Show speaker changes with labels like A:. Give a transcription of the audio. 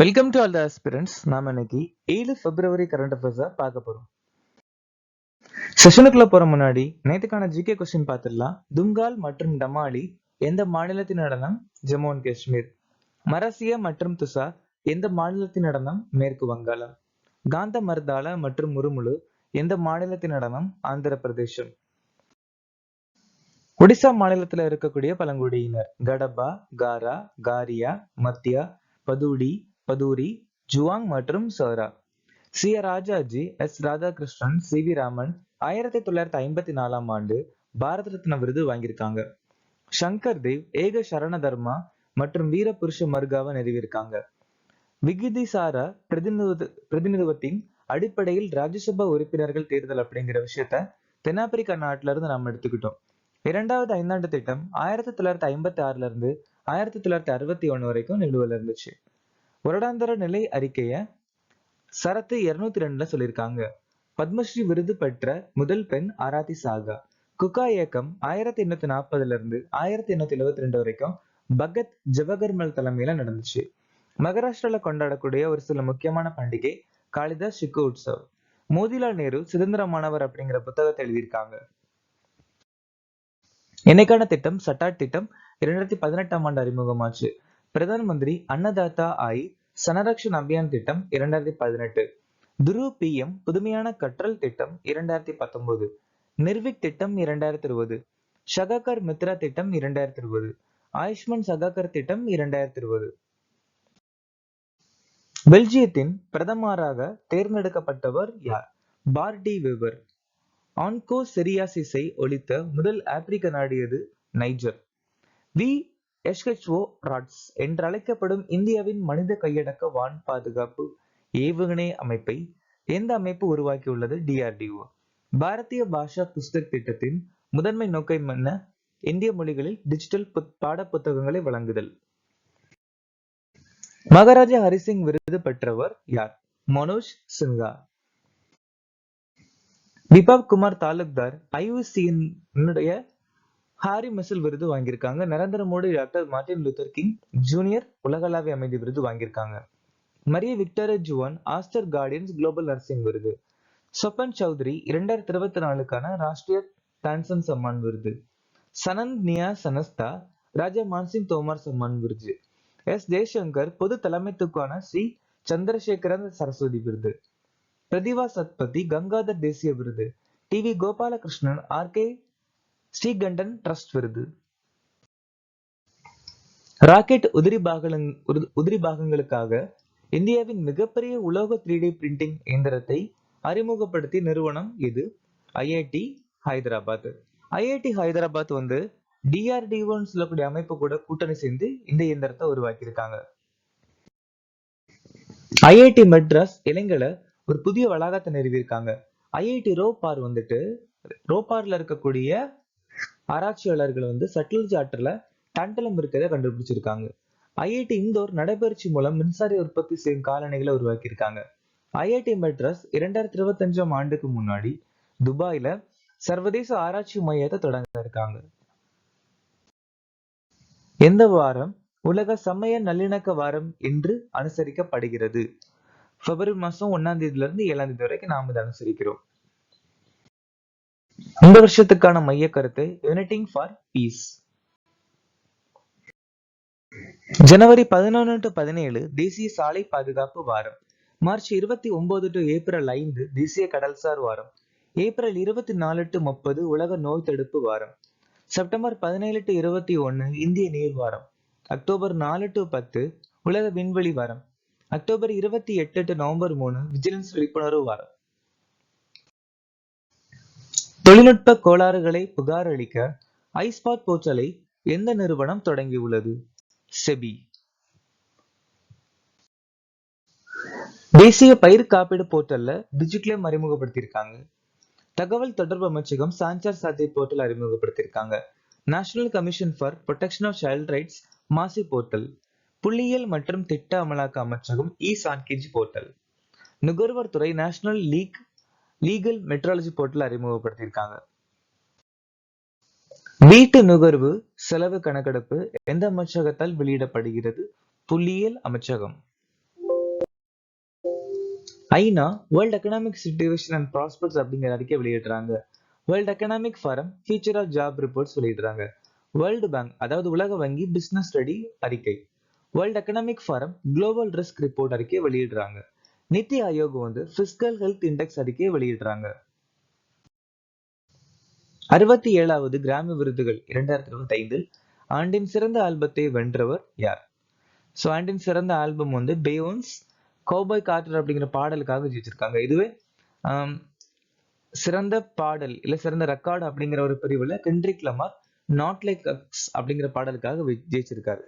A: Welcome to all the aspirants. நாம இன்னைக்கு 7 பிப்ரவரி current அஃபேர்ஸை பார்க்க போறோம். செஷனுக்குள்ள போற முன்னாடி நேத்துக்கான ஜிகே கொஸ்டின் பார்த்துடலாம். துங்கால் மற்றும் டமாலி எந்த மாநிலத்தின் நடனம்? ஜம்மு அண்ட் காஷ்மீர். மரசியா மற்றும் துசா எந்த மாநிலத்தின் நடனம்? மேற்கு வங்காளம். காந்த மர்தாலா மற்றும் முருமுலு எந்த மாநிலத்தின் நடனம்? ஆந்திர பிரதேசம். ஒடிசா மாநிலத்தில் இருக்கக்கூடிய பழங்குடியினர் கடப்பா, காரா, காரியா, மத்தியா, பதூரி, ஜுவாங் மற்றும் Saora. C R Rajaji, S Radhakrishnan, C V Raman 1954 ஆண்டு பாரத ரத்னா விருது வாங்கியிருக்காங்க. சங்கர் தேவ் ஏக சரண தர்மா மற்றும் வீர புருஷ மர்காவை நிறுவியிருக்காங்க. விகிதிசார பிரதிநிதித்துவத்தின் அடிப்படையில் ராஜ்யசபா உறுப்பினர்கள் தேர்தல் அப்படிங்கிற விஷயத்த தென்னாப்பிரிக்கா நாட்டில இருந்து நாம் எடுத்துக்கிட்டோம். 2வது ஐந்தாண்டு திட்டம் 1956 இருந்து 1961 வரைக்கும் நிலுவையில் இருந்துச்சு. வருடாந்திர நிலை அறிக்கைய சரத்து 202 சொல்லியிருக்காங்க. பத்மஸ்ரீ விருது பெற்ற முதல் பெண் ஆராத்தி சாகா. குக்கா இயக்கம் 1840 இருந்து 1872 வரைக்கும் பகத் ஜவஹர்மல் தலைமையில நடந்துச்சு. மகாராஷ்டிரால கொண்டாடக்கூடிய ஒரு சில முக்கியமான பண்டிகை காளிதாஸ் சிக்கு உற்சவ். மோதிலால் நேரு சுதந்திரமானவர் அப்படிங்கிற புத்தகத்தை எழுதியிருக்காங்க. என்னைக்கான திட்டம் சட்டாட் திட்டம் 2018 ஆண்டு அறிமுகமாச்சு. பிரதான் மந்திரி அன்னதாத்தா ஆய் சனரக்ஷன் அபியான் திட்டம் 2018. துரு PM புதுமையான கற்றல் திட்டம் 2019. நிர்விக் திட்டம் 2020. ஷகாகர் மித்ரா திட்டம் 2020. ஆயுஷ்மான் சகாகர் திட்டம் 2020. பெல்ஜியத்தின் பிரதமராக தேர்ந்தெடுக்கப்பட்டவர் யார்? பார்டி வெவர். ஆன்கோசெரியாசிஸை ஒழித்த முதல் ஆப்பிரிக்க நாடு எது? நைஜர். VSHO ராட்ஸ் என்றழைக்கப்படும் இந்தியாவின் மனித கையடக்க வான் பாதுகாப்பு ஏவுகணை அமைப்பை எந்த அமைப்பு உருவாக்கியுள்ளது? DRDO. பாரதிய பாஷா புஸ்தக் திட்டத்தின் முதன்மை நோக்கம் என்ன? இந்திய மொழிகளில் டிஜிட்டல் பாட புத்தகங்களை வழங்குதல். மகாராஜா ஹரிசிங் விருது பெற்றவர் யார்? Manoj Sinha. Bibhab Kumar Talukdar IUCN Harry Messel விருது வாங்கியிருக்காங்க. Narendra Modi doctor Martin Luther King Junior உலகளாவிய அமைதி விருது வாங்கியிருக்காங்க. Maria Victoria Juan Aster guardians global nursing விருது. சொப்பன் சௌத்ரி 2024க்கான ராஷ்டிரிய தான்சன் சம்மான் விருது. சனந்த் நியா சனஸ்தா ராஜா மான்சிங் தோமார் சம்மான் விருது. S ஜெய்சங்கர் பொது தலைமைத்துவக்கான ஸ்ரீ சந்திரசேகரன் சரஸ்வதி விருது. பிரதிவா சத்பதி கங்காதர் தேசிய விருது. TV Gopalakrishnan RK Srikantan trust விருது. ராக்கெட் உதிரி பாகங்களுக்காக இந்தியாவின் மிகப்பெரிய உலோக 3D பிரிண்டிங் இயந்திரத்தை அறிமுகப்படுத்திய நிறுவனம் எது? IIT ஹைதராபாத். IIT ஹைதராபாத் DRDOன்னு சொல்லக்கூடிய அமைப்பு கூட கூட்டணி சேர்ந்து இந்த இயந்திரத்தை உருவாக்கியிருக்காங்க. IIT மெட்ராஸ் இலங்கையில ஒரு புதிய வளாகத்தை நிறுவியிருக்காங்க. IIT ரோப்பார்ல இருக்கக்கூடிய ஆராய்ச்சியாளர்கள் சட்டில் சார்ட்ல டண்டலம் இருக்கிறத கண்டுபிடிச்சிருக்காங்க. IIT இந்தோர் நடைபயிற்சி மூலம் மின்சார உற்பத்தி செய்யும் காலணிகளை உருவாக்கியிருக்காங்க. IIT மெட்ராஸ் 2025 ஆண்டுக்கு முன்னாடி துபாயில சர்வதேச ஆராய்ச்சி மையத்தை தொடங்க இருக்காங்க. எந்த வாரம் உலக சமய நல்லிணக்க வாரம் என்று அனுசரிக்கப்படுகிறது? பிப்ரவரி மாசம் 1ஆம் தேதியில இருந்து 7ஆம் தேதி வரைக்கும் நாம இதை அனுசரிக்கிறோம். இந்த வருஷத்துக்கான மைய கருத்து uniting for peace. January 11 to 17 தேசிய சாலை பாதுகாப்பு வாரம். மார்ச் 29 to ஏப்ரல் 5 தேசிய கடல்சார் வாரம். ஏப்ரல் 24 to 30 உலக நோய் தடுப்பு வாரம். செப்டம்பர் 17 to 21 இந்திய நீர் வாரம். அக்டோபர் 4 to 10 உலக விண்வெளி வாரம். அக்டோபர் 28 to நவம்பர் 3 விஜிலன்ஸ் விழிப்புணர்வு வாரம். தொழில்நுட்ப கோளாறுகளை புகார் அளிக்க ஐஸ்பாட் போர்ட்டலை எந்த நிறுவனம் தொடங்கியுள்ளது? செபி. தேசிய பயிர் காப்பீடு போர்ட்டல்ல டிஜிக்ளைம் அறிமுகப்படுத்தியிருக்காங்க. தகவல் தொடர்பு அமைச்சகம் சான்சார் சாத்தி போர்ட்டல் அறிமுகப்படுத்தியிருக்காங்க. National commission for protection of child rights மாசி போர்ட்டல். புள்ளியியல் மற்றும் திட்ட அமலாக்க அமைச்சகம் சான்கேஜ் போர்ட்டல். நுகர்வோர் துறை நேஷனல் லீகல் மெட்ராலஜி போர்ட்டல் அறிமுகப்படுத்தியிருக்காங்க. வீட்டு நுகர்வு செலவு கணக்கெடுப்பு எந்த அமைச்சகத்தால் வெளியிடப்படுகிறது? புள்ளியியல் அமைச்சகம். ஐநா world economic situation and prospects அப்படிங்கிற அறிக்கை வெளியிடுறாங்க. World economic forum future of job reports வெளியிடுறாங்க. வேர்ல்டு பேங்க் அதாவது உலக வங்கி பிசினஸ் ஸ்டடி அறிக்கை. World economic forum global risk report அறிக்கையை வெளியிடுறாங்க. NITI Aayog physical health index அறிக்கையை வெளியிடுறாங்க. 67வது கிராமி விருதுகள் 2025 ஆண்டின் சிறந்த ஆல்பத்தை வென்றவர் யார்? ஸோ ஆண்டின் சிறந்த ஆல்பம் பேயோன்ஸ் கௌபாய் கார்ட்டர் அப்படிங்கிற பாடலுக்காக ஜெயிச்சிருக்காங்க. இதுவே சிறந்த பாடல் இல்ல சிறந்த ரெக்கார்டு அப்படிங்கிற ஒரு பிரிவுல கென்ட்ரிக் லமார் நாட் லைக் அஸ் அப்படிங்கிற பாடலுக்காக ஜெயிச்சிருக்காரு.